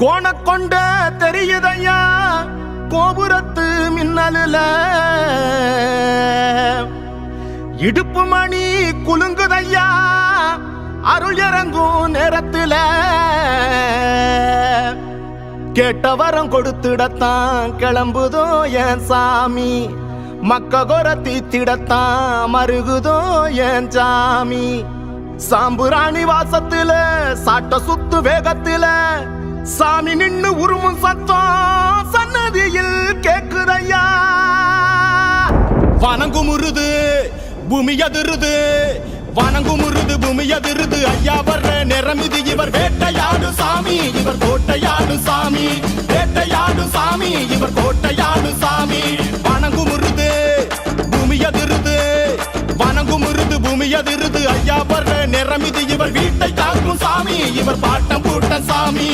கோணக்கொண்ட தெரியுதையா கோபுரத்து மின்னலுல இடுப்பு மணி குலுங்குதையா அருள் இறங்கும் நேரத்துல கேட்ட வரம் கொடுத்துடத்தான் கிளம்புதோ என் சாமி மக்க கொர தீத்திடத்தான் மருகுதோ என் சாமி சாம்புராணி வாசத்துல சாட்ட சுத்து வேகத்துல சாமி நின்னு உருமும் சத்தம் சன்னதியில் கேக்குதையா வணங்குமுருது பூமி அதிருது வணங்குமுருது பூமி அதிருது ஐயா வர்ற நிறமிது இவர் வேட்டையாடு சாமி இவர் கோட்டையாடு சாமி வேட்டையாடு சாமி இவர் கோட்டையாடு சாமி வணங்குமுருது பூமி அதிருது வணங்குமுருது பூமி அதிருது ஐயா வர்ற நிறமிது இவர் வீட்டை காக்கும் சாமி இவர் பாட்டம் கூட்ட சாமி